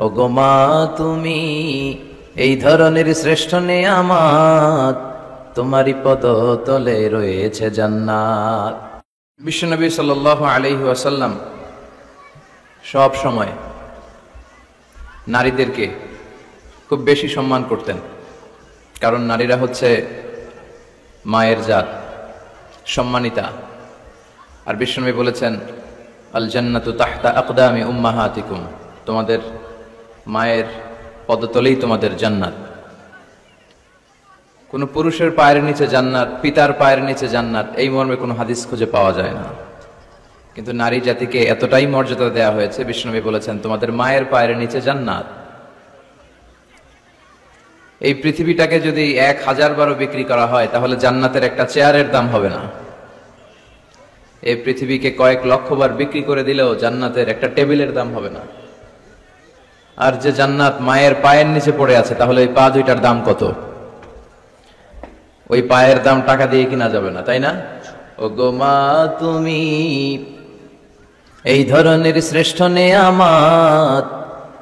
ও গো মা তুমি এই ধরনের শ্রেষ্ঠ নেয়ামত, তোমারই পদতলে রয়েছে জান্নাত। বিশ্বনবী সাল্লাল্লাহু আলাইহি ওয়াসাল্লাম সব সময় নারীদেরকে খুব বেশি সম্মান করতেন, কারণ নারীরা হচ্ছে মায়ের জাত, সম্মানিতা। আর বিশ্বনবী বলেছেন, আল জান্নাতু তাহতা আকদামি উম্মাহাতিকুম, তোমাদের মায়ের পদতলেই তোমাদের জান্নাত। কোনো পুরুষের পায়ের নিচে জান্নাত, পিতার পায়ের নিচে জান্নাত, এই মর্মে কোনো হাদিস খুঁজে পাওয়া যায় না। কিন্তু নারী জাতিকে এতটাই মর্যাদা দেওয়া হয়েছে, বিশ্বনবী বলেছেন তোমাদের মায়ের পায়ের নিচে জান্নাত। এই পৃথিবীটাকে যদি 1000 বারও বিক্রি করা হয় তাহলে জান্নাতের একটা চেয়ারের দাম হবে না। এই পৃথিবীকে কয়েক লক্ষ বার বিক্রি করে দিলেও জান্নাতের একটা টেবিলের দাম হবে না। আর যে জান্নাত মায়ের পায়ের নিচে পড়ে আছে, তাহলে ওই পা দুইটার দাম কত? ওই পায়ের দাম টাকা দিয়ে কিনা যাবে না, তাই না? ও গো মা তুমি এই ধরনের শ্রেষ্ঠ নেয়ামত,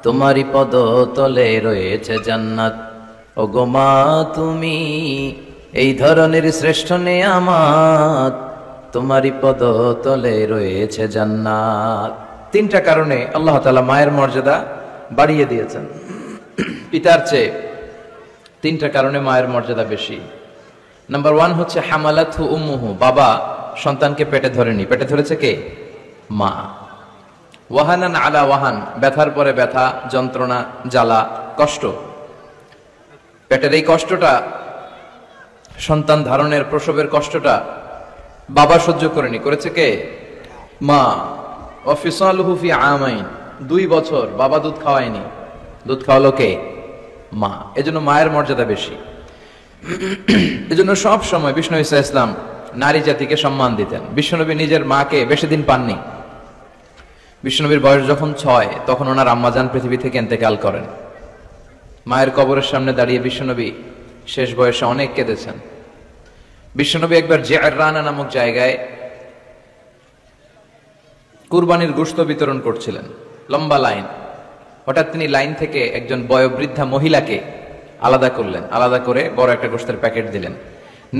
তোমারই পদতলে রয়েছে জান্নাত। ও গো মা তুমি এই ধরনের শ্রেষ্ঠ নেয়ামত, তোমারই পদতলে রয়েছে জান্নাত। 3টা কারণে আল্লাহ তাআলা মায়ের মর্যাদা বাড়িয়ে দিয়েছেন পিতার চেয়ে। 3টা কারণে মায়ের মর্যাদা বেশি। নাম্বার 1 হচ্ছে হামালাতহু উম্মুহু, বাবা সন্তানকে পেটে ধরেনি, পেটে ধরেছে কে? মা। ওয়াহানান আলা ওয়াহান, ব্যথার পরে ব্যথা, যন্ত্রণা, জ্বালা, কষ্ট। পেটের এই কষ্টটা, সন্তান ধারণের প্রসবের কষ্টটা বাবা সহ্য করেনি, করেছে কে? মা। ওয়া ফিসালুহু ফি আমাইন, 2 বছর বাবা দুধ খাওয়ায়নি, দুধ খাওয়ালো কে? মা। এজন্য মায়ের মর্যাদা বেশি। এজন্য সব সময় বিষ্ণু ঈসা ইসলাম নারী জাতিকে সম্মান দিতেন। বিশ্বনবী নিজের মাকে বেশি দিন পাননি। বিশ্বনবীর বয়স যখন 6 তখন ওনার আম্মাজান পৃথিবী থেকে ইন্তেকাল করেন। মায়ের কবরের সামনে দাঁড়িয়ে বিশ্বনবী শেষ বয়সে অনেক কেঁদেছেন। বিশ্বনবী একবার জিআররানা নামক জায়গায় কুরবানির গোশত বিতরণ করছিলেন, লম্বা লাইন। হঠাৎ তিনি লাইন থেকে একজন বয়োবৃদ্ধা মহিলাকে আলাদা করলেন, আলাদা করে বড় একটা গোশতের প্যাকেট দিলেন।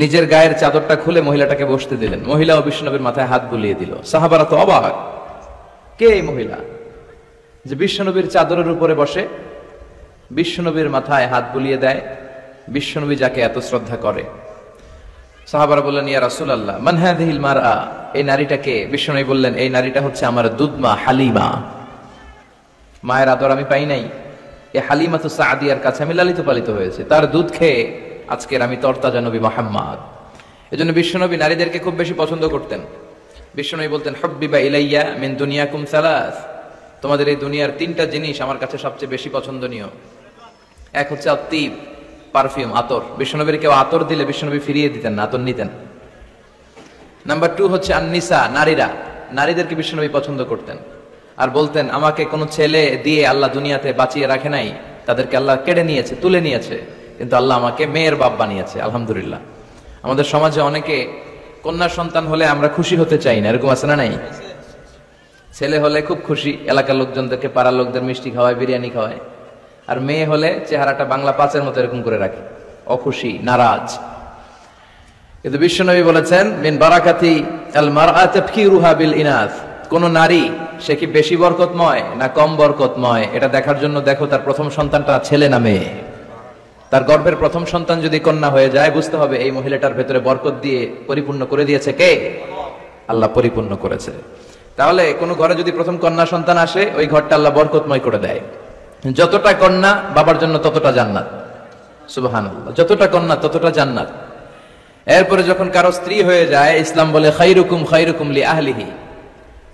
নিজের গায়ের চাদরটা খুলে মহিলাটাকে বসতে দিলেন। মহিলা ও বিশ্বনবীর মাথায় হাত বুলিয়ে দিল। সাহাবারা তো অবাক, কে এই মহিলা যে বিশ্বনবীর চাদরের উপরে বসে, বিশ্বনবীর মাথায় হাত বুলিয়ে দেয়, বিশ্বনবী যাকে এত শ্রদ্ধা করে। সাহাবারা বললেন, ইয়া রাসূলুল্লাহ মান হাযিহিল মারআ, এই নারীটাকে? বিশ্বনবী বললেন, এই নারীটা হচ্ছে আমার দুধমা হালিমা। মায়ের আদর আমি পাই নাই, এই হালিমাতু সাদিয়ার কাছে আমি লালিত পালিত হয়েছে, তার দুধ খেয়ে আজকের আমি তরতাজা নবী মুহাম্মদ। এজন্য বিশ্বনবী নারীদেরকে খুব বেশি পছন্দ করতেন। বিশ্বনবী বলতেন, হুব্বিবা ইলাইয়া মিন দুনিয়াকুম সালাস, তোমাদের এই দুনিয়ার 3টা জিনিস আমার কাছে সবচেয়ে বেশি পছন্দনীয়। এক হচ্ছে আত্তিব, পারফিউম, আতর। বিশ্বনবীর কেউ আতর দিলে বিশ্বনবী ফিরিয়ে দিতেন না, আতর নিতেন। নাম্বার 2 হচ্ছে আন-নিসা, নারীরা। নারীদেরকে বিশ্বনবী পছন্দ করতেন আর বলতেন, আমাকে কোনো ছেলে দিয়ে আল্লাহ দুনিয়াতে বাঁচিয়ে রাখে নাই, তাদেরকে আল্লাহ কেড়ে নিয়েছে, তুলে নিয়েছে, কিন্তু আল্লাহ আমাকে মেয়ের বাপ বানিয়েছে, আলহামদুলিল্লাহ। আমাদের সমাজে অনেকে কন্যা সন্তান হলে আমরা খুশি হতে চাই না, এরকম আছে না নাই? ছেলে হলে খুব খুশি, এলাকার লোকজনদেরকে, পাড়ার লোকদের মিষ্টি খাওয়ায়, বিরিয়ানি খাওয়ায়। আর মেয়ে হলে চেহারাটা বাংলা 5-এর মতো এরকম করে রাখে, অখুশি, নারাজ। কিন্তু বিশ্বনবী বলেছেন, মিন বারাকাতি আল মারআ তাফকিরুহা বিল ইনাস, কোন নারী সে কি বেশি বরকতময় না কম বরকতময়, এটা দেখার জন্য দেখো তার প্রথম সন্তানটা ছেলে না মেয়ে। তার গর্ভের প্রথম সন্তান যদি কন্যা হয়ে যায়, বুঝতে হবে এই মহিলাটার ভেতরে বরকত দিয়ে পরিপূর্ণ করে দিয়েছে কে? আল্লাহ পরিপূর্ণ করেছে। তাহলে কোন ঘরে যদি প্রথম কন্যা সন্তান আসে, ওই ঘরটা আল্লাহ বরকতময় করে দেয়। যতটা কন্যা বাবার জন্য ততটা জান্নাত, সুবহানাল্লাহ। যতটা কন্যা ততটা জান্নাত। এরপরে যখন কারো স্ত্রী হয়ে যায়, ইসলাম বলে খায়রুকুম খায়রুকুম লি আহলিহি,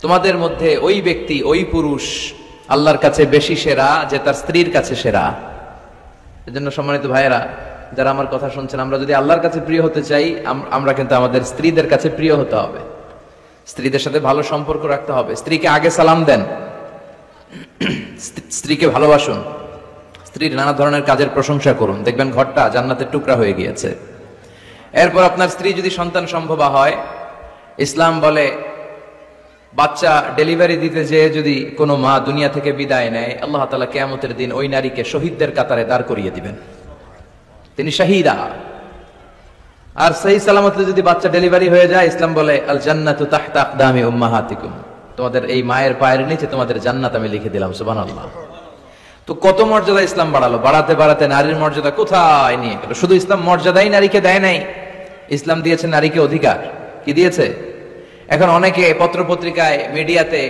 তোমাদের মধ্যে ওই ব্যক্তি, ওই পুরুষ আল্লাহর কাছে বেশি সেরা যে তার স্ত্রীর কাছে সেরা। এজন্য সম্মানিত ভাইয়েরা, যারা আমার কথা শুনছেন, আমরা যদি আল্লাহর কাছে প্রিয় হতে চাই, আমরা কিন্তু আমাদের স্ত্রীদের কাছে প্রিয় হতে হবে, স্ত্রীদের সাথে ভালো সম্পর্ক রাখতে হবে। স্ত্রীকে আগে সালাম দেন, স্ত্রীকে ভালোবাসুন, স্ত্রীর নানা ধরনের কাজের প্রশংসা করুন, দেখবেন ঘরটা জান্নাতের টুকরা হয়ে গিয়েছে। এরপর আপনার স্ত্রী যদি সন্তান সম্ভবা হয়, ইসলাম বলে বাচ্চা ডেলিভারি দিতে যেয়ে যদি কোনো মা দুনিয়া থেকে বিদায় নেয়, আল্লাহ তাআলা কিয়ামতের দিন ওই নারীকে শহীদদের কাতারে দাঁড় করিয়ে দিবেন, তিনি শাহীদা। আর সহি সালামতে যদি বাচ্চা ডেলিভারি হয়ে যায়, ইসলাম বলে আল জান্নাতু তাহতা আকদামি উম্মাহাতিকুম, তোমাদের এই মায়ের পায়ের নিচে তোমাদের জান্নাত আমি লিখে দিলাম। সুবহানাল্লাহ। তো কত মর্যাদা ইসলাম বাড়ালো, বাড়াতে বাড়াতে নারীর মর্যাদা কোথায় নিয়ে গেল। শুধু ইসলাম মর্যাদাই নারীকে দেয় নাই, ইসলাম দিয়েছে নারীকে অধিকার। কি দিয়েছে? এখন অনেকে পত্র পত্রিকায়, মিডিয়াতে,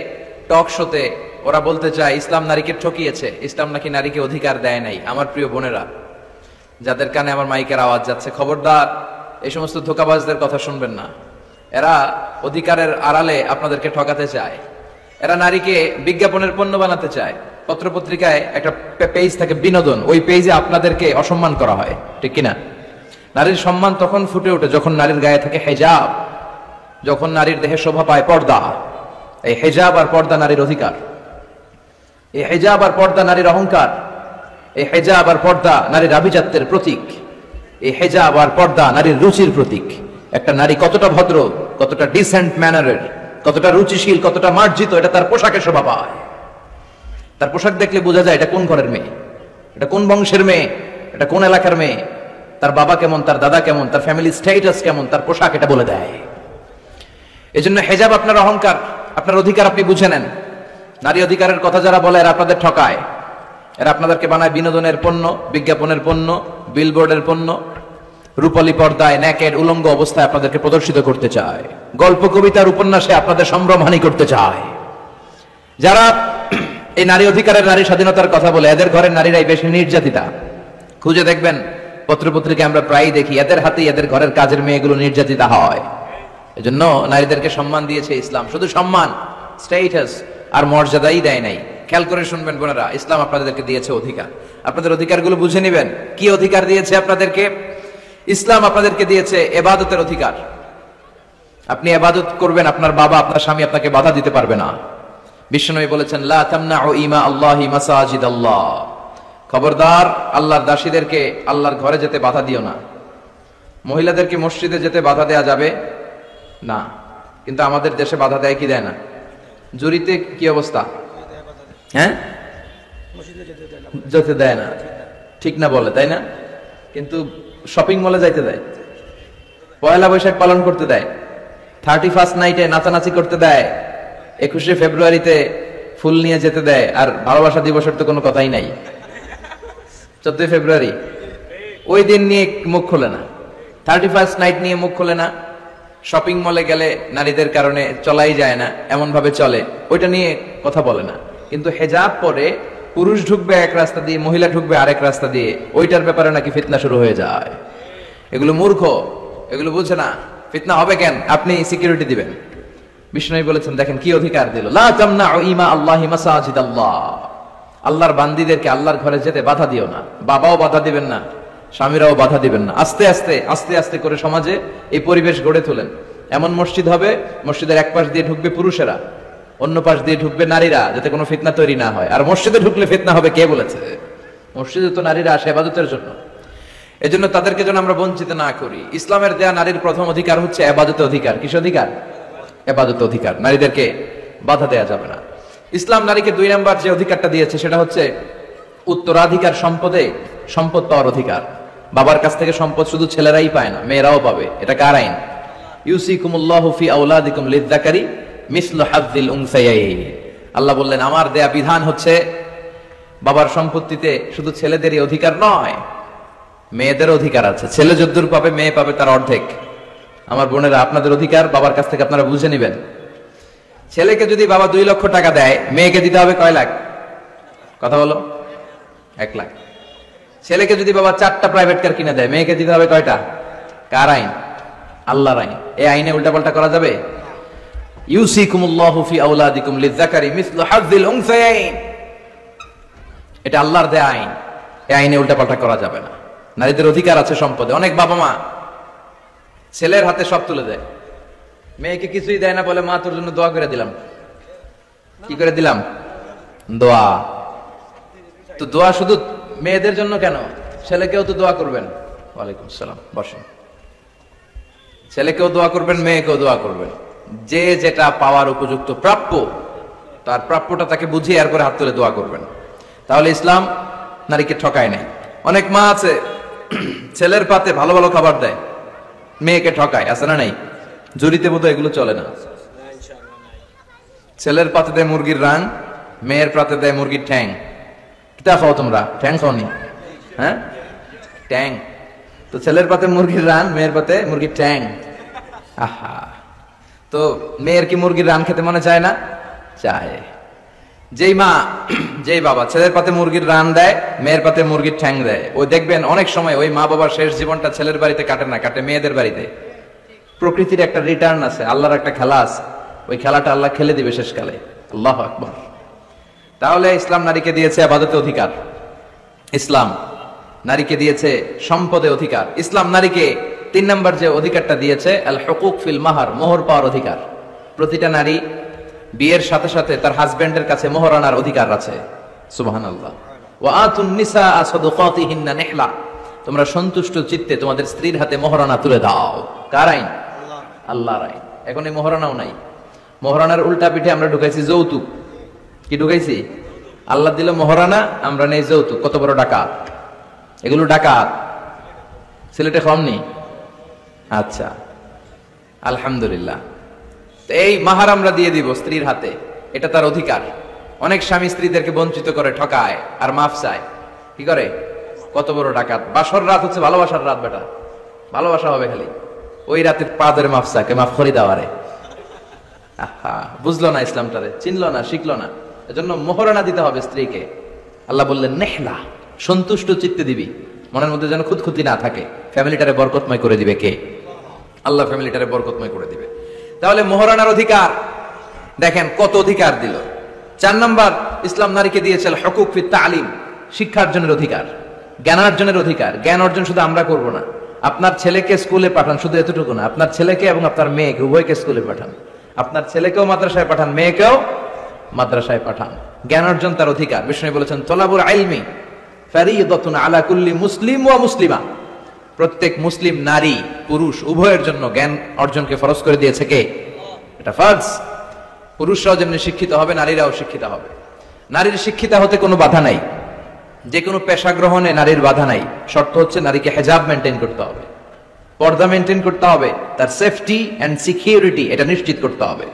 টক শোতে ওরা বলতে চায় ইসলাম নারীকে ঠকিয়েছে, ইসলাম নাকি নারীকে অধিকার দেয় নাই। আমার প্রিয় বোনেরা, যাদের কানে আমার মাইকের আওয়াজ যাচ্ছে, খবরদার এই সমস্ত ধোঁকাবাজদের কথা শুনবেন না। এরা অধিকারের আড়ালে আপনাদেরকে ঠকাতে চায়, এরা নারীকে বিজ্ঞাপনের পণ্য বানাতে চায়। পত্রপত্রিকায় একটা পেজ থাকে বিনোদন, ওই পেজে আপনাদেরকে অসম্মান করা হয়, ঠিক কিনা? নারীর সম্মান তখন ফুটে ওঠে যখন নারীর গায়ে থাকে হেজাব, যখন নারীর দেহে শোভা পায় পর্দা। এই হেজাব আর পর্দা নারীর অধিকার, এই হেজাব আর পর্দা নারীর অহংকার, এই হেজাব আর পর্দা নারীর আভিজাত্যের প্রতীক, এই হেজাব আর পর্দা নারীর রুচির প্রতীক। একটা নারী কতটা ভদ্র, কতটা ডিসেন্ট ম্যানারের, কতটা রুচিশীল, কতটা মার্জিত, এটা তার পোশাকে শোভা পায়। তার পোশাক দেখলে বোঝা যায় এটা কোন ঘরের মেয়ে, এটা কোন বংশের মেয়ে, এটা কোন এলাকার মেয়ে, তার বাবা কেমন, তার দাদা কেমন, তার ফ্যামিলি স্ট্যাটাস কেমন, তার পোশাক এটা বলে দেয়। এজন্য হেজাব আপনার অহংকার, আপনার অধিকার, আপনি বুঝে নেন। নারী অধিকারের কথা যারা বলে এরা আপনাদের ঠকায়, এরা আপনাদেরকে বানায় বিনোদনের পণ্য, বিজ্ঞাপনের পণ্য, বিলবোর্ডের পণ্য। রূপালী পর্দায় নেকেড উলঙ্গ অবস্থায় আপনাদেরকে প্রদর্শিত করতে চায়, গল্প কবিতার উপন্যাসে আপনাদের সম্ভ্রমহানি করতে চায়। যারা এই নারী অধিকারের, নারী স্বাধীনতার কথা বলে, এদের ঘরের নারীরাই বেশি নির্যাতিতা। খুঁজে দেখবেন পত্রপত্রিকায় আমরা প্রায়ই দেখি এদের হাতেই এদের ঘরের কাজের মেয়েগুলো নির্যাতিতা হয়। এজন্য নারীদেরকে সম্মান দিয়েছে ইসলাম, শুধু সম্মান, স্ট্যাটাস আর মর্যাদাই দেয় নাই। খেয়াল করে শুনবেন বোনেরা, ইসলাম আপনাদেরকে দিয়েছে অধিকার, আপনাদের অধিকারগুলো বুঝে নেবেন। কি অধিকার দিয়েছে আপনাদেরকে? ইসলাম আপনাদেরকে দিয়েছে ইবাদতের অধিকার। আপনি ইবাদত করবেন, আপনার বাবা, আপনার স্বামী আপনাকে বাধা দিতে পারবে না। বিশ্বনবী বলেছেন লা তামনাউ ইমা আল্লাহি মাসাজিদ আল্লাহ, খবরদার আল্লাহর দাসীদেরকে আল্লাহর ঘরে যেতে বাধা দিও না। মহিলাদেরকে মসজিদে যেতে বাধা দেয়া যাবে না, কিন্তু আমাদের দেশে বাধা দেয় কি দেয় না? জুরিতে কি অবস্থা? হ্যাঁ, যেতে দেয় না, ঠিক না বলে, তাই না? কিন্তু শপিং মলে যাইতে দেয়, পয়লা বৈশাখ পালন করতে দেয়, 31st নাইটে নাচানাচি করতে দেয়, 21শে ফেব্রুয়ারিতে ফুল নিয়ে যেতে দেয়। আর ভালোবাসা দিবসের তো কোনো কথাই নাই। 14 ফেব্রুয়ারি ওই দিন নিয়ে মুখ খোলে না, 31st নাইট নিয়ে মুখ খোলে না। শপিং মলে গেলে নারীদের কারণে চলাই যায় না, এমন ভাবে চলে, ওইটা নিয়ে কথা বলে না। কিন্তু হেজাব পরে পুরুষ ঢুকবে এক রাস্তা দিয়ে, মহিলা ঢুকবে আরেক রাস্তা দিয়ে, ওইটার ব্যাপারে নাকি ফিতনা শুরু হয়ে যায়। এগুলো মূর্খ, এগুলো বুঝে না। ফিতনা হবে কেন? আপনি সিকিউরিটি দিবেন। বিষ্ণু বলেছেন, দেখেন কি অধিকার দিল, লা তামনাউ ইমা আল্লাহি মাসাজিদ আল্লাহ, আল্লাহর বান্দীদেরকে আল্লাহর ঘরে যেতে বাধা দিও না। বাবাও বাধা দিবেন না, স্বামীরাও বাধা দিবেন না। আস্তে আস্তে আস্তে আস্তে করে সমাজে এই পরিবেশ গড়ে তোলেন। এমন মসজিদ হবে, মসজিদের এক পাশ দিয়ে ঢুকবে পুরুষেরা, অন্য পাশ দিয়ে ঢুকবে নারীরা, যাতে কোনো ফিতনা তৈরি না হয়। আর মসজিদে ঢুকলে ফিতনা হবে কে বলেছে? মসজিদে তো নারীরা আসে ইবাদতের জন্য। এজন্য তাদেরকে যেন আমরা বঞ্চিত না করি। ইসলামের দেয়া নারীর প্রথম অধিকার হচ্ছে ইবাদতের অধিকার। কিস অধিকার? ইবাদতের অধিকার। নারীদেরকে বাধা দেয়া যাবে না। ইসলাম নারীকে 2 নাম্বার যে অধিকারটা দিয়েছে সেটা হচ্ছে উত্তরাধিকার সম্পদে সম্পদ পাওয়ার অধিকার। বাবার কাছ থেকে সম্পদ শুধু ছেলেরাই পায় না, মেয়েরাও পাবে। এটা কার আইন? ইউসিকুমুল্লাহু ফি আওলাদিকুম লিযযাকারি মিসলু হাযযিল উনসায়াইন। আল্লাহ বললেন, আমার দেয়া বিধান হচ্ছে বাবার সম্পত্তিতে শুধু ছেলেদেরই অধিকার নয়, মেয়েদের অধিকার আছে। ছেলে যদ্দূর পাবে, মেয়ে পাবে তার অর্ধেক। আমার বোনেরা, আপনাদের অধিকার বাবার কাছ থেকে আপনারা বুঝে নেবেন। ছেলেকে যদি বাবা 2 লক্ষ টাকা দেয়, মেয়েকে দিতে হবে কয় লাখ? কথা বলো, 1 লাখ। ছেলেকে যদি বাবা 4টা প্রাইভেট কার কিনে দেয়, মেয়েকে দিতে হবে কয়টা? কার আইন? আল্লাহর আইন। এই আইনে উল্টাপাল্টা করা যাবে? ইউসিকুমুল্লাহু ফি আওলাদিকুম লিযযাকারি মিসলু হাযযিল উনসায়াইন, এটা আল্লাহর দেয়া আইন। এই আইনে উল্টাপাল্টা করা যাবে না। নারীদের অধিকার আছে সম্পদে। অনেক বাবা মা ছেলের হাতে সব তুলে দেয়, মেয়েকে কিছুই দেয় না, বলে মা তোর জন্য দোয়া করে দিলাম। কি করে দিলাম? দোয়া। তো দোয়া শুধু মেয়েদের জন্য কেন? ছেলেকেও তো দোয়া করবেন। ওয়ালাইকুম আসসালাম, বসেন। ছেলেকেও দোয়া করবেন, মেয়েকেও দোয়া করবেন। যে যেটা পাওয়ার উপযুক্ত প্রাপ্য, তার প্রাপ্যটা তাকে বুঝিয়ে এরপরে হাত তুলে দোয়া করবেন। তাহলে ইসলাম নারীকে ঠকায় নাই। অনেক মা আছে ছেলের পাতে ভালো ভালো খাবার দেয়, মেয়েকে ঠকায়, আছে না নাই? জুরিতে বোধহয় এগুলো চলে না। ছেলের পাতে দেয় মুরগির রান, মেয়ের পাতে দেয় মুরগির ঠ্যাং। কিতা খাও তোমরা? ঠ্যাং খাওনি? হ্যাঁ, ট্যাং। তো ছেলের পাতে মুরগির রান, মেয়ের পাতে মুরগির ঠ্যাং। আহা, তো মেয়ের কি মুরগির রান খেতে মনে চায় না? চায়। যেই মা যেই বাবা ছেলের পাতে মুরগির রান দেয়, মেয়ের পাতে মুরগির ঠ্যাং দেয়, ওই দেখবেন অনেক সময় ওই মা বাবার শেষ জীবনটা ছেলের বাড়িতে কাটে না, কাটে মেয়েদের বাড়িতে। প্রকৃতির একটা রিটার্ন আছে, আল্লাহর একটা খেলা আছে, ওই খেলাটা আল্লাহ খেলে দিবে শেষকালে। আল্লাহু আকবার। তাহলে ইসলাম নারীকে দিয়েছে ইবাদতে অধিকার, ইসলাম নারীকে দিয়েছে সম্পদে অধিকার। ইসলাম নারীকে 3 নম্বর যে অধিকারটা দিয়েছে, আল হুকুক ফিল মাহার, মোহর পাওয়ার অধিকার। প্রতিটা নারী বিয়ের সাথে সাথে তার হাজবেন্ডের কাছে মোহর আনার অধিকার আছে। সুবহানাল্লাহ। ওয়া আতুন নিসা সাদাকাতিহিন্না নিহলা, তোমরা সন্তুষ্ট চিত্তে তোমাদের স্ত্রীর হাতে মোহরানা তুলে দাও। কার আইন? আল্লাহর আইন। এখন এই মোহরানাও নাই। মোহরানার উল্টা পিঠে আমরা ঢুকাইছি যৌতুক। কি ঢুকাইছি? আল্লাহ দিল মোহরানা, আমরা নেই যৌতুক। কত বড় ডাকাত! এগুলো ডাকাত। সিলেটে কমনি? আচ্ছা, আলহামদুলিল্লাহ। এই মাহার আমরা দিয়ে দিব স্ত্রীর হাতে, এটা তার অধিকার। অনেক স্বামী স্ত্রীদেরকে বঞ্চিত করে, ঠকায় আর মাফ চায়। কি করে? কত বড় ডাকাত! বাসর রাত হচ্ছে ভালোবাসার রাত, বেটা ভালোবাসা হবে খালি, ওই রাতে পাদের মাফ চাকে, মাফ করি দেওয়ারে। আহা, বুঝলো না ইসলামটারে, চিনলো না, শিখলো না। এজন্য মোহরানা দিতে হবে স্ত্রীকে। আল্লাহ বললেন নেহলা, সন্তুষ্ট চিত্তে দিবি, মনের মধ্যে যেন খুঁতখুঁতি না থাকে। ফ্যামিলিটারে বরকতময় করে দিবে কে? আল্লাহ ফ্যামিলিটারে বরকতময় করে দিবে। তাহলে মোহরানার অধিকার দেখেন কত অধিকার দিল। 4 নম্বর ইসলাম নারীকে দিয়েছে হুকুক ফিত তালিম, শিক্ষার্জনের অধিকার, জ্ঞানার্জনের অধিকার। জ্ঞান অর্জন শুধু আমরা করব না, আপনার ছেলেকে স্কুলে পাঠান, শুধু এতটুকু না, আপনার ছেলেকে এবং আপনার মেয়েকে উভয়কে স্কুলে পাঠান। আপনার ছেলেকেও মাদ্রাসায় পাঠান, মেয়েকেও মাদ্রাসায় পাঠান। জ্ঞান অর্জন তার অধিকার। বিষ্ণু বলেছেন তলাবুল ইলমি ফারিদাতুন আলা কুল্লি মুসলিম ওয়া মুসলিমা, প্রত্যেক মুসলিম নারী পুরুষ উভয়ের জন্য জ্ঞান অর্জনকে ফরজ করে দিয়েছে কে? এটা ফরজ। পুরুষরাও যেমনি শিক্ষিত হবে, নারীরাও শিক্ষিত হবে। নারীর শিক্ষিত হতে কোনো বাধা নাই, যে কোনো পেশা গ্রহণে নারীর বাধা নাই। শর্ত হচ্ছে নারীকে হেজাব মেনটেন করতে হবে, পর্দা মেনটেন করতে হবে, তার সেফটি এন্ড সিকিউরিটি এটা নিশ্চিত করতে হবে।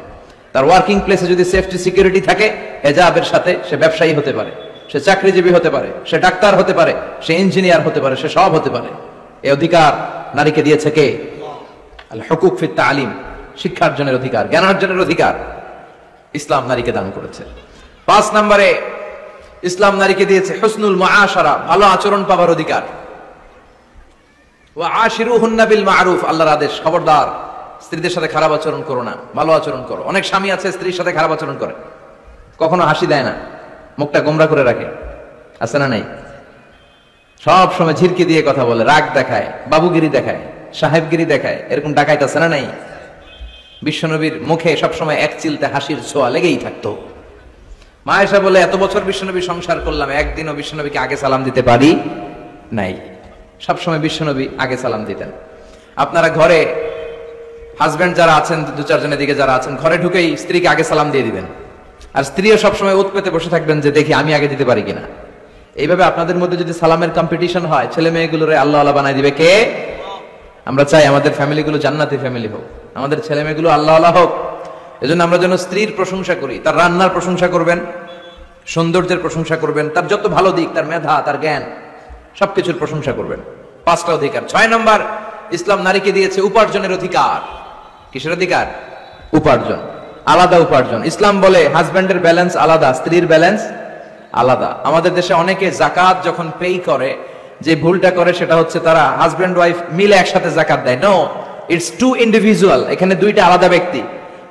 তার ওয়ার্কিং প্লেসে যদি সেফটি সিকিউরিটি থাকে, হেজাবের সাথে সে ব্যবসায়ী হতে পারে, সে চাকরিজীবী হতে পারে, সে ডাক্তার হতে পারে, সে ইঞ্জিনিয়ার হতে পারে, সে সব হতে পারে। এই অধিকার নারীকে দিয়েছে কে? আল হুকুক ফিত তালিম, শিক্ষার্জনের অধিকার, জ্ঞানার্জনের অধিকার ইসলাম নারীকে দান করেছে। 5 নম্বরে ইসলাম নারীকে দিয়েছে হুসনুল মুআশারা, ভালো আচরণ পাবার অধিকার। ওয়া আশিরুহুন্না বিল মারুফ, আল্লাহর আদেশ, খবরদার স্ত্রীদের সাথে খারাপ আচরণ করো না, ভালো আচরণ করো। অনেক স্বামী আছে স্ত্রীর সাথে খারাপ আচরণ করে, কখনো হাসি দেয় না, মুখটা গোমরা করে রাখে, আছে না নাই? সব সময় ঝিরকি দিয়ে কথা বলে, রাগ দেখায়, বাবুগিরি দেখায়, সাহেবগিরি দেখায়, এরকম ডাকাইত আছে না নাই? বিশ্বনবীর মুখে সবসময় এক চিলতে হাসির ছোঁয়া লেগেই থাকতো। মা আয়েশা বলে, এত বছর বিশ্বনবী সংসার করলাম, একদিনও বিশ্বনবীকে আগে সালাম দিতে পারি নাই। সবসময় বিশ্বনবী আগে সালাম দিতেন। আপনারা ঘরে হাজবেন্ড যারা আছেন, 2-4 জনের দিকে যারা আছেন, ঘরে ঢুকেই স্ত্রীকে আগে সালাম দিয়ে দিবেন, আর স্ত্রীও সবসময় উৎ পেতে বসে থাকবেন যে দেখি আমি আগে দিতে পারি কিনা। এইভাবে আপনাদের মধ্যে যদি সালামের কম্পিটিশন হয়, ছেলে মেয়েগুলোরে আল্লাহ আল্লাহ বানাই দিবে কে? আমরা চাই আমাদের ফ্যামিলিগুলো জান্নাতি ফ্যামিলি হোক, আমাদের ছেলে মেয়েগুলো আল্লাহ আল্লাহ হোক। এজন্য আমরা যেন স্ত্রীর প্রশংসা করি, তার রান্নার প্রশংসা করবেন, সৌন্দর্যের প্রশংসা করবেন, তার যত ভালো দিক, তার মেধা, তার জ্ঞান, সবকিছুর প্রশংসা করবেন। 5টা অধিকার। 6 নম্বর ইসলাম নারীকে দিয়েছে উপার্জনের অধিকার। কিসের অধিকার? উপার্জন, আলাদা উপার্জন। ইসলাম বলে হাজব্যান্ডের ব্যালেন্স আলাদা, স্ত্রীর ব্যালেন্স আলাদা। আমাদের দেশে অনেকে যাকাত যখন পে করে, যে ভুলটা করে সেটা হচ্ছে তারা হাজব্যান্ড ওয়াইফ মিলে একসাথে যাকাত দেয়। No, it's 2 individual. এখানে 2টা আলাদা ব্যক্তি।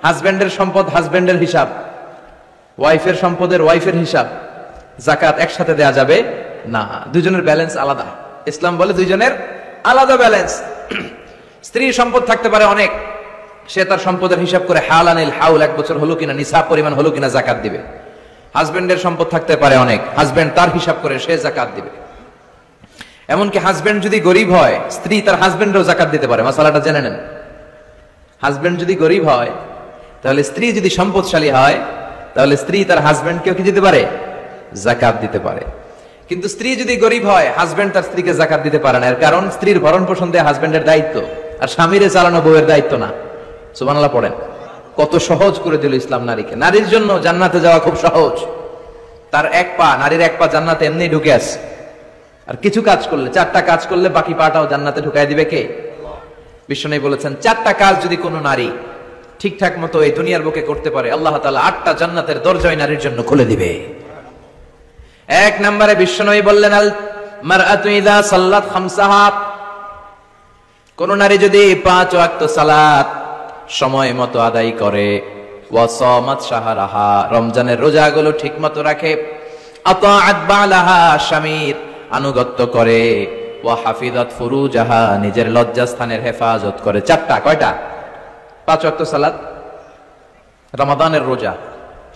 হাজব্যান্ডের সম্পদ হাজব্যান্ডের হিসাব, ওয়াইফের সম্পদের ওয়াইফের হিসাব। যাকাত একসাথে দেয়া যাবে না, দুজনের ব্যালেন্স আলাদা। ইসলাম বলে দুইজনের আলাদা ব্যালেন্স। স্ত্রীর সম্পদ থাকতে পারে অনেক, সে তার সম্পদের হিসাব করে হালানিল হাউল, 1 বছর হলো কিনা, নিসাব পরিমাণ হলো কিনা যাকাত দিবে। হাজবেন্ডের সম্পদ থাকতে পারে অনেক, হাজবেন্ড তার হিসাব করে সে যাকাত দিবে। এমনকি হাজবেন্ড যদি গরিব হয়, স্ত্রী তার হাজবেন্ডও যাকাত দিতে পারে। মাসালাটা জেনে নেন। হাজবেন্ড যদি গরিব হয়, তাহলে স্ত্রী যদি সম্পদশালী হয় তাহলে স্ত্রী তার হাজবেন্ডকেও কি দিতে পারে? যাকাত দিতে পারে। কিন্তু স্ত্রী যদি গরিব হয়, হাজবেন্ড তার স্ত্রীকে যাকাত দিতে পারে না। এর কারণ স্ত্রীর ভরণ পোষণ দেয়া হাজবেন্ডের দায়িত্ব, আর স্বামীরে চালানো বউয়ের দায়িত্ব না। সুবহানাল্লাহ পড়েন। কত সহজ করে দিল ইসলাম নারীকে। নারীর জন্য জান্নাতে যাওয়া খুব সহজ। তার এক পা, নারীর এক পা জান্নাতে এমনি ঢুকে আছে। আর কিছু কাজ করলে, 4টা কাজ করলে বাকি পাটাও জান্নাতে ঢুকাই দিবে কে? বিশ্বনবী বলেছেন 4টা কাজ যদি কোনো নারী ঠিকঠাক মতো এই দুনিয়ার বুকে করতে পারে, আল্লাহ তাআলা 8টা জান্নাতের দরজাই নারীর জন্য খুলে দিবে। এক নম্বরে বিশ্বনবী বললেন, আল মারআতু ইযা সাল্লাত খামসাহা, কোন নারী যদি 5 ওয়াক্ত সালাত সময় মতো আদায় করে, ওয়া সামাত শাহরাহা, রমজানের রোজাগুলো ঠিকমতো রাখে, আতাআত বালাহা, স্বামীর আনুগত্য করে, ওয়া হাফিজাত ফুরুজাহা, নিজের লজ্জাস্থানের হেফাজত করে। 4টা, কয়টা? 5 ওয়াক্ত সালাত, রমাদানের রোজা,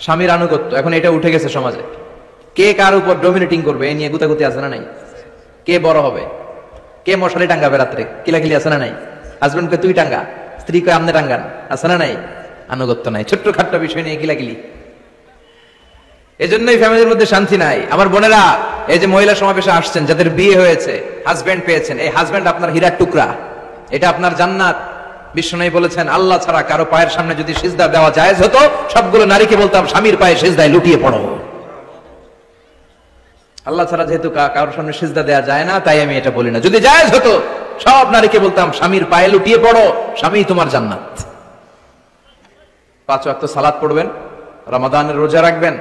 স্বামীর আনুগত্য। এখন এটা উঠে গেছে সমাজে। কে কার উপর ডমিনেটিং করবে এই নিয়ে গুতাগুতি আছে না নাই? কে বড় হবে, কে মশারি টাঙ্গাবে রাত্রে, কিলাকিলি আছে না নাই? হাজবেন্ডকে তুই টাঙ্গা, স্ত্রী কে আমনে টাঙ্গান, আছে না নাই? আনুগত্য নাই, ছোট্ট খাট্ট বিষয় নিয়ে কিলাকিলি। এজন্যই ফ্যামিলির মধ্যে শান্তি নাই। আমার বোনেরা, এই যে মহিলা সমাবেশে আসছেন, যাদের বিয়ে হয়েছে, হাজবেন্ড পেয়েছেন, এই হাজবেন্ড আপনার হীরার টুকরা, এটা আপনার জান্নাত। বিশ্বনবী বলেছেন, আল্লাহ ছাড়া কারো পায়ের সামনে যদি সিজদা দেওয়া জায়েজ হতো, সবগুলো নারীকে বলতাম স্বামীর পায়ে সিজদায় লুটিয়ে পড়ো। আল্লাহ ছাড়া যেহেতু কারোর সামনে সিজদা দেওয়া যায় না, তাই আমি এটা বলি না। যদি জায়েজ হতো, সব নারীকে বলতাম স্বামীর পায়ে লুটিয়ে পড়ো, স্বামী তোমার জান্নাত। 5 ওয়াক্ত সালাত পড়বেন, রমাদানের রোজা রাখবেন,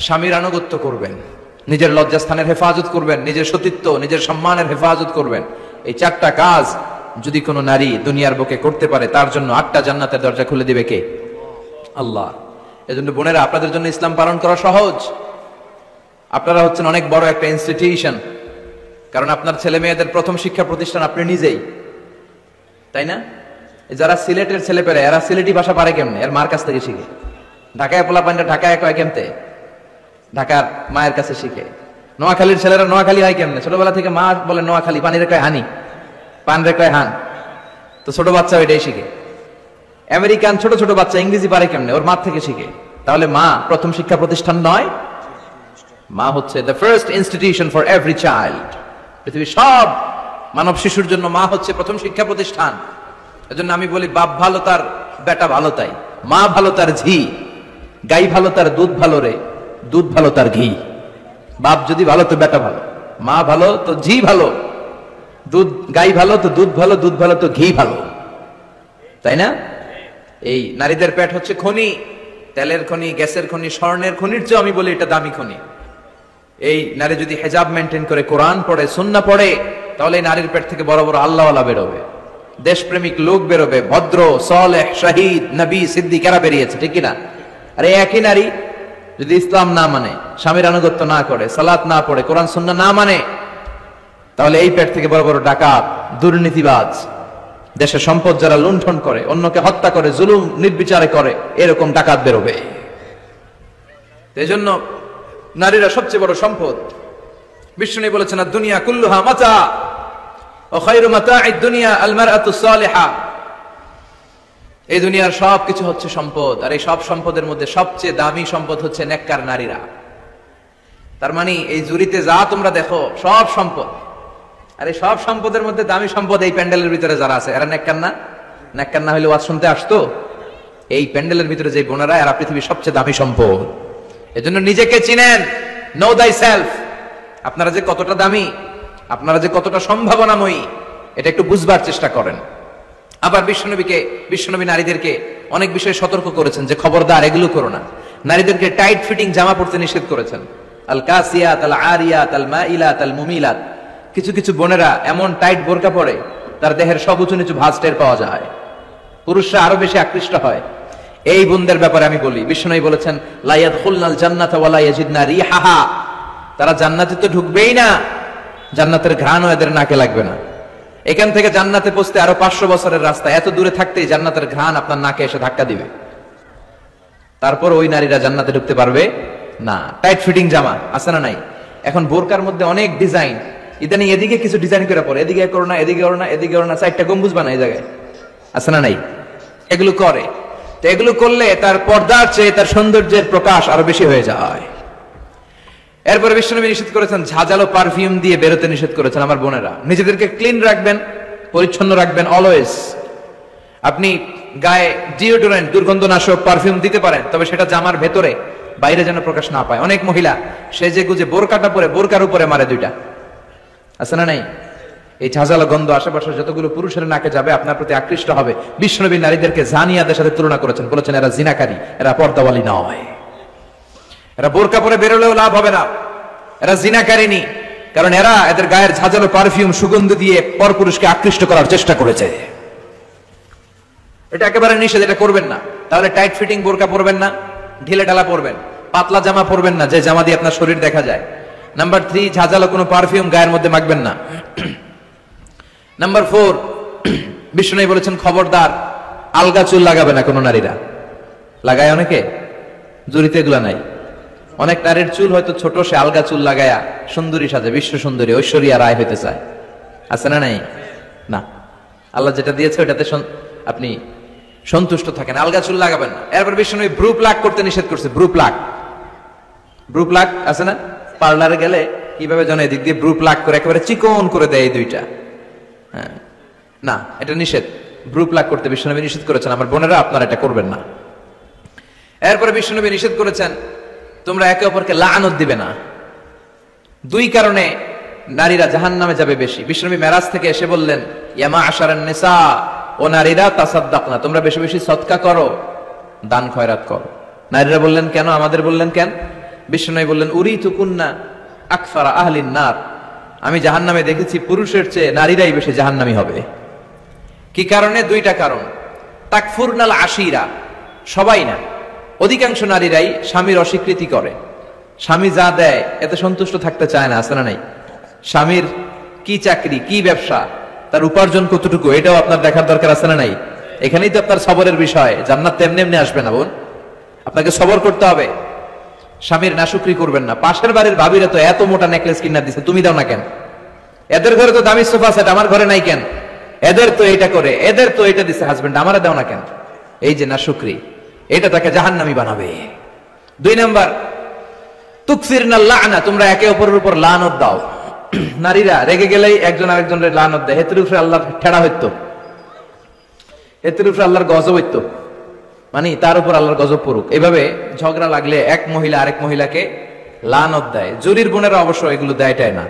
স্বামীর আনুগত্য করবেন, নিজের লজ্জাস্থানের হেফাজত করবেন, নিজের সতীত্ব, নিজের সম্মানের হেফাজত করবেন। এই 4টা কাজ যদি কোনো নারী দুনিয়ার বুকে করতে পারে, তার জন্য 8টা জান্নাতের দরজা খুলে দিবে কে? আল্লাহ। এজন্য বোনেরা, আপনাদের জন্য ইসলাম পালন করা সহজ। আপনারা হচ্ছেন অনেক বড় একটা ইনস্টিটিউশন, কারণ আপনার ছেলে মেয়েদের প্রথম শিক্ষা প্রতিষ্ঠান আপনি নিজেই, তাই না? যারা সিলেটের ছেলেপেলে, এরা সিলেটি ভাষা পারে কেমনে? এর মার কাছ থেকে শিখে। ঢাকায় পোলাপানটা ঢাকায় কয় কেমতে? ঢাকার মায়ের কাছে শিখে। নোয়াখালীর ছেলেরা নোয়াখালী হয় কেমনে? ছোটবেলা থেকে মা বলে নোয়াখালী, পানি রেখায় হানি, পান রেখায় হান, তো ছোট বাচ্চা ওইটাই শিখে। আমেরিকান ছোট ছোট বাচ্চা ইংরেজি পারে কেমনে? ওর মা থেকে শিখে। তাহলে মা প্রথম শিক্ষা প্রতিষ্ঠান নয়? মা হচ্ছে the first institution for every child. পৃথিবীর সব মানব শিশুর জন্য মা হচ্ছে প্রথম শিক্ষা প্রতিষ্ঠান। এজন্য আমি বলি, বাপ ভালো তার বেটা ভালো তাই, মা ভালো তার ঝি, গাই ভালো তার দুধ ভালো রে, দুধ ভালো তার ঘি। বাপ যদি ভালো তো বেটা ভালো, মা ভালো তো ঝি ভালো, দুধ গাই ভালো তো দুধ ভালো, দুধ ভালো তো ঘি ভালো, তাই না? এই নারীদের পেট হচ্ছে খনি, তেলের খনি, গ্যাসের খনি, স্বর্ণের খনির চেয়ে আমি বলি এটা দামি খনি। এই নারী যদি হেজাব মেনটেন করে, কোরআন পড়ে, সুন্নাহ পড়ে, তাহলে এই নারীর পেট থেকে বড় বড় আল্লাহওয়ালা বেরোবে, দেশপ্রেমিক লোক বেরোবে, ভদ্র, সালেহ, শহীদ, নবী, সিদ্দিক এরা বেরিয়েছে, ঠিক কিনা? আর এই একই নারী যদি ইসলাম না মানে, স্বামীর আনুগত্য না করে, সালাত না পড়ে, কোরআন সুন্নাহ না মানে, তাহলে এই পেট থেকে বড় বড় ডাকাত, দুর্নীতিবাজ, দেশের সম্পদ যারা লুণ্ঠন করে, অন্যকে হত্যা করে, জুলুম নির্বিচারে করে, এরকম ডাকাত বেরোবে। এই জন্য নারীরা সবচেয়ে বড় সম্পদ। বিষ্ণু বলেছেন, দুনিয়া কুল্লুহা মাতা ও খায়রু মাতাঈদ দুনিয়া আল মারআতু সালিহা। এই দুনিয়ার সব কিছু হচ্ছে সম্পদ, আর এই সব সম্পদের মধ্যে সবচেয়ে দামি সম্পদ হচ্ছে নেককার নারীরা। তার মানে এই জুরিতে যা তোমরা দেখো সব সম্পদ, আর এই সব সম্পদের মধ্যে দামি সম্পদ এই প্যান্ডেলের ভিতরে যারা আছে, এরা নেককার না? নেককার না হলে ওয়াজ শুনতে আসতো? এই প্যান্ডেলের ভিতরে যে বোনেরা, এরা পৃথিবীর সবচেয়ে দামি সম্পদ। এজন্য নিজেকে চিনেন, নো দাই সেলফ। আপনারা যে কতটা দামি, আপনারা যে কতটা সম্ভাবনাময়ী, এটা একটু বুঝবার চেষ্টা করেন। আবার বিশ্বনবী নারীদেরকে অনেক বিষয়ে সতর্ক করেছেন যে খবরদার এগুলো করো না। নারীদেরকে টাইট ফিটিং জামা পরতে নিষেধ করেছেন। আল কাসিয়াত, আল আরিয়াত, আল মাইলাত, আল মুমিলাত। কিছু কিছু বোনেরা এমন টাইট বোরকা পরে, তার দেহের সব উঁচু নিচু ভাঁজ টের পাওয়া যায়, পুরুষরা আরো বেশি আকৃষ্ট হয়। এই বোনদের ব্যাপারে আমি বলি, বিশ্বনবী বলেছেন, লা ইয়াদখুলনাল জান্নাতা ওয়া লা ইয়াজিদনা রিহাহা। তারা জান্নাতে তো ঢুকবেই না, জান্নাতের ঘ্রাণও এদের নাকে লাগবে না। এখান থেকে জান্নাতে পৌঁছতে আরো 500 বছরের রাস্তা, এত দূরে থাকতেই জান্নাতের ঘ্রাণ আপনার নাকে এসে ধাক্কা দিবে। তারপর ওই নারীরা জান্নাতে ঢুকতে পারবে না। টাইট ফিটিং জামা আছে না নাই? এখন বোরকার মধ্যে অনেক ডিজাইন, ইদানিং এদিকে কিছু ডিজাইন করে পরে, এদিকে করো না, এদিকে করো না, এদিকে করো না, 4টা গম্বুজ বানায় এই জায়গায়, আছে না নাই? এগুলো করে। তো এগুলো করলে তার পর্দার চেয়ে তার সৌন্দর্যের প্রকাশ আরো বেশি হয়ে যায়। এরপরে বিশ্বনবী নিষেধ করেছেন ঝাঁঝালো পারফিউম দিয়ে বেরোতে নিষেধ করেছেন। আমার বোনেরা, নিজেদেরকে ক্লিন রাখবেন, পরিচ্ছন্ন রাখবেন অলওয়েজ। আপনি গায়ে ডিওডোরেন্ট, দুর্গন্ধনাশক পারফিউম দিতে পারেন, তবে সেটা জামার ভেতরে, বাইরে যেন প্রকাশ না পায়। অনেক মহিলা সেজে গুজে বোরকাটা পরে বোরকার উপরে মারে দুইটা, আছে না নাই? এই ঝাঁঝালো গন্ধ আশেপাশে যতগুলো পুরুষের নাকে যাবে আপনার প্রতি আকৃষ্ট হবে। বিশ্বনবী নারীদেরকে জানিয়াদের সাথে তুলনা করেছেন, বলেছেন এরা জিনাকারী, এরা পর্দাওয়ালী নয়, এরা বোরকা পরে বেরোলেও লাভ হবে না, এরা জিনাকারিনী, কারণ এরা এদের গায়ের ঝাঁঝালো পারফিউম সুগন্ধ দিয়ে পরপুরুষকে আকৃষ্ট করার চেষ্টা করেছে। এটা একেবারে নিষেধ, এটা করবেন না। তাহলে টাইট ফিটিং বোরকা পরবেন না, ঢিলে ঢালা পরবেন, পাতলা জামা পরবেন না যে জামা দিয়ে আপনার শরীর দেখা যায়। নাম্বার 3, ঝাঁঝালো কোনো পারফিউম গায়ের মধ্যে মাখবেন না। নাম্বার 4, বিষ্ণু বলেছেন খবরদার আলগা চুল লাগাবে না কোনো নারীরা। লাগায় অনেকে, জুরিতে এগুলা নাই। অনেক নারীর চুল হয়তো ছোট, সে আলগা চুল লাগায়া সুন্দরী সাজে, বিশ্ব সুন্দরী ঐশ্বরিয়া রায় হইতে চায়, আছে না নাই? না, আল্লাহ যেটা দিয়েছে ওটাতে আপনি সন্তুষ্ট থাকেন, আলগা চুল লাগাবেন না। এরপর বিষ্ণু ব্রু প্লাক করতে নিষেধ করছে। ব্রু প্লাক, ব্রু প্লাক আছে না? পার্লারে গেলে কিভাবে যেন এদিক দিয়ে ব্রু প্লাক করে একেবারে চিকন করে দেয় এই দুইটা। হ্যাঁ, না, এটা নিষেধ। ব্রু প্লাক করতে বিশ্বনবী নিষেধ করেছেন। আমার বোনেরা, আপনারা এটা করবেন না। এরপরে বিশ্বনবী নিষেধ করেছেন তোমরা একে অপরকে লাআনত দিবে না। 2 কারণে নারীরা জাহান্নামে যাবে বেশি। বিশ্বনবী মেরাজ থেকে এসে বললেন, ইয়া মা'আশারান নিসা, ও নারীরা, তাসাদ্দাকনা, তোমরা বেশি বেশি সদকা করো, দান খয়রাত করো। নারীরা বললেন কেন? আমাদের বললেন কেন? বিশ্বনবী বললেন, উরিতু কুন্না আকসারা আহলিন নার, আমি জাহান্নামে দেখেছি পুরুষের চেয়ে নারীরাই বেশি জাহান্নামী হবে। কি কারণে? 2টা কারণ। তাকফুরনাল আশিরা, সবাই না, অধিকাংশ নারীরাই স্বামীর অস্বীকৃতি করে। স্বামী যা দেয় এতে সন্তুষ্ট থাকতে চায় না, আছে না নাই? স্বামীর কি চাকরি, কি ব্যবসা, তার উপার্জন কতটুকু, এটাও আপনার দেখার দরকার, আছে না নাই? এখানেই তো আপনার সবরের বিষয়। জান্নাত তেমনি এমনি আসবে না বোন, আপনাকে সবর করতে হবে। স্বামীর নাশুকরি করবেন না। পাশের বাড়ির ভাবিরা তো এত মোটা নেকলেস কিনা দিছে, তুমি দাও না কেন? এদের ঘরে তো দামি সোফা সেট, আমার ঘরে নাই কেন? এদের তো এটা করে, এদের তো এটা দিছে হাজবেন্ড, আমারে দাও না কেন? এই যে নাশুকরি, এটা তাকে জাহান্নামী বানাবে। 2 নাম্বার, তুকসিরনাল লা'না, তোমরা একে অপরের উপর লানত দাও। নারীরা রেগে গেলেই একজন আরেকজনের লানত দেয়। হেতের উপরে আল্লাহর ঠেড়া হইতো, হেতের উপরে আল্লাহর গজব হইতো, মানে তার উপর আল্লাহর গজব পড়ুক। এভাবে ঝগড়া লাগলে এক মহিলা আরেক মহিলাকে লানত দেয়। জুরির বোনেরা অবশ্য এগুলো দেয়টাই না,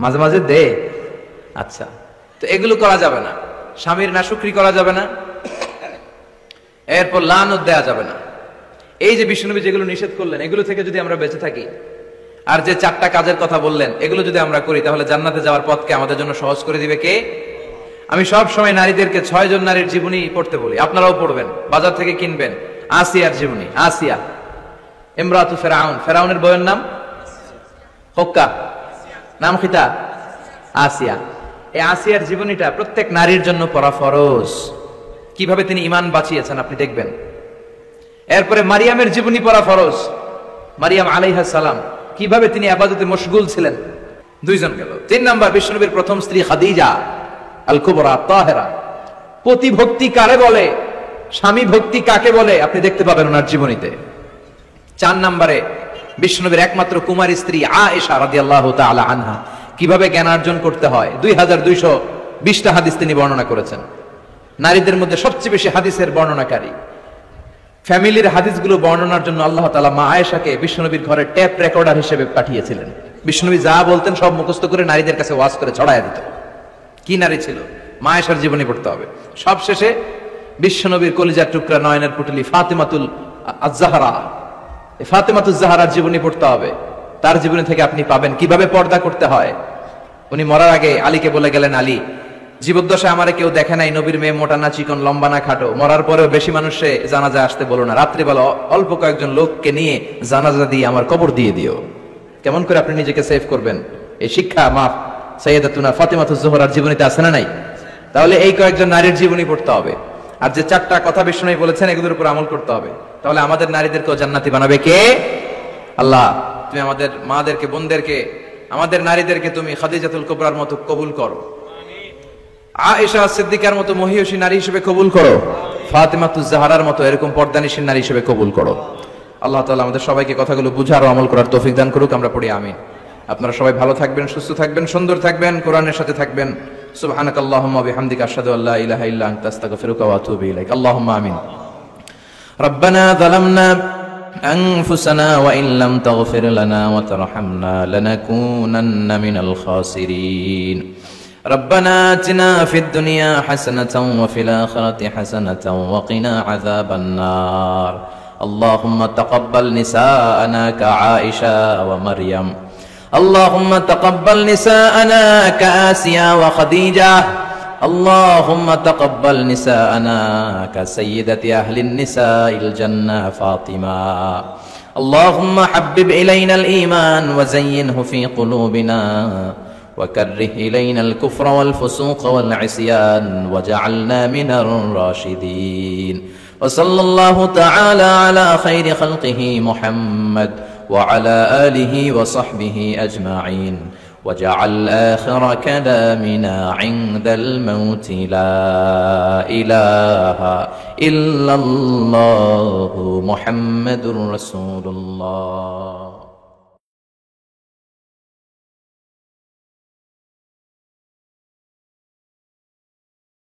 মাঝে মাঝে দে। আচ্ছা, তো এগুলো করা যাবে না। স্বামীর নাশুকরি করা যাবে না, এরপর লানত দেয়া যাবে না। এই যে বিষ্ণুনবী যেগুলো নিষেধ করলেন, এগুলো থেকে যদি আমরা বেঁচে থাকি, আর যে 4টা কাজের কথা বললেন, এগুলো যদি আমরা করি, তাহলে জান্নাতে যাওয়ার পথকে আমাদের জন্য সহজ করে দিবে কে? আমি সব সময় নারীদেরকে 6 জন নারীর জীবনী পড়তে বলি, আপনারাও পড়বেন, বাজার থেকে কিনবেন। আসিয়ার জীবনী, আসিয়া ইমরাতু ফিরাউন, ফিরাউনের বউয়ের নাম হক্কা, নাম খিতা আসিয়া। এই আসিয়ার জীবনীটা প্রত্যেক নারীর জন্য পড়া ফরজ। কিভাবে তিনি ঈমান বাঁচিয়েছেন আপনি দেখবেন। এরপরে মারিয়ামের জীবনী পড়া ফরজ। মারিয়াম আলাইহিস সালাম, কিভাবে তিনি ইবাদতে মশগুল ছিলেন। 2 জন গেল। 3 নাম্বার, বিশ্বনবীর প্রথম স্ত্রী খাদিজা আল কুবরা তাহেরা। পতি ভক্তি কারে বলে, স্বামী ভক্তি কাকে বলে, আপনি দেখতে পাবেন ওনার জীবনীতে। 4 নম্বরে, বিশ্বনবীর একমাত্র কুমারী স্ত্রী আয়েশা রাদিয়াল্লাহু তাআলা আনহা, কিভাবে জ্ঞান অর্জন করতে হয়। 2220টা হাদিস তিনি বর্ণনা করেছেন। নারীদের মধ্যে সবচেয়ে বেশি হাদিসের বর্ণনাকারী। ফ্যামিলির হাদিসগুলো বর্ণনার জন্য আল্লাহ তাআলা মা আয়েশাকে বিশ্বনবীর ঘরে টেপ রেকর্ডার হিসেবে পাঠিয়েছিলেন। বিশ্বনবী যা বলতেন সব মুখস্থ করে নারীদের কাছে ওয়াজ করে ছড়ায় দিত। কি নারী ছিল! মা আয়েশার জীবনী পড়তে হবে। সবশেষে বিশ্বনবীর কলিজার টুকরা, নয়নের পুটলি ফাতেমাতুল আজ-জাহরা, ফাতেমাতুজ জাহরার জীবনী পড়তে হবে। তার জীবনী থেকে আপনি পাবেন কিভাবে পর্দা করতে হয়। উনি মরার আগে আলীকে বলে গেলেন, আলী, জীবদ্দশায় আমারে কেউ দেখে নাই, নবীর মেয়ে মোটা না চিকন, লম্বা না খাটো। মরার পরেও বেশি মানুষে জানাজা আসতে বলো না, রাত্রিবেলা অল্প কয়েকজন লোককে নিয়ে জানাজা দিয়ে আমার কবর দিয়ে দিও। কেমন করে আপনি নিজেকে সেভ করবেন, এই শিক্ষা মাফ সাইয়্যিদাতুনা ফাতেমাতুজ জোহরার জীবনীতে আছে না নাই? তাহলে এই কয়েকজন নারীর জীবনী পড়তে হবে। আর যে 4টা কথা বিষ্ণু বলেছেন, এগুলোর উপর আমল করতে হবে। তাহলে আমাদের নারীদেরকেও জান্নাতি বানাবে কে? আল্লাহ। তুমি আমাদের মাদেরকে, বোনদেরকে, আমাদের নারীদেরকে তুমি খাদিজাতুল কুবরার মতো কবুল করো, আয়েশা সিদ্দিকার মতো মহিয়সী নারী হিসেবে কবুল করো, ফাতেমাতুজ জাহরার মতো এরকম পর্দানিশীল নারী হিসেবে কবুল করো। আল্লাহ তাআলা আমাদের সবাইকে কথাগুলো বুঝার ও আমল করার তৌফিক দান করুক। আমরা পড়ি আমিন। আপনারা সবাই ভালো থাকবেন, সুস্থ থাকবেন, সুন্দর থাকবেন, কোরআনের সাথে থাকবেন। সুবহানাকাল্লাহুম্মা ওয়া বিহামদিকা আশহাদু আল্লা ইলাহা ইল্লা আনতা আস্তাগফিরুকা ওয়া আতুবু ইলাইক। আল্লাহুম্মা আমিন। রব্বানা যালামনা أنفسنا وإن لم تغفر لنا وترحمنا لنكونن من الخاسرين ربنا آتنا في الدنيا حسنة وفي الآخرة حسنة وقنا عذاب النار اللهم تقبل نساءنا كعائشة ومريم اللهم تقبل نساءنا كآسيا وخديجة اللهم تقبل نساءنا كسيدة أهل النساء الجنة فاطمة اللهم حبب إلينا الإيمان وزينه في قلوبنا وكره إلينا الكفر والفسوق والعصيان وجعلنا من الراشدين وصلى الله تعالى على خير خلقه محمد وعلى آله وصحبه أجمعين وجعل آخر كلامنا عند الموت لا إله إلا الله محمد رسول الله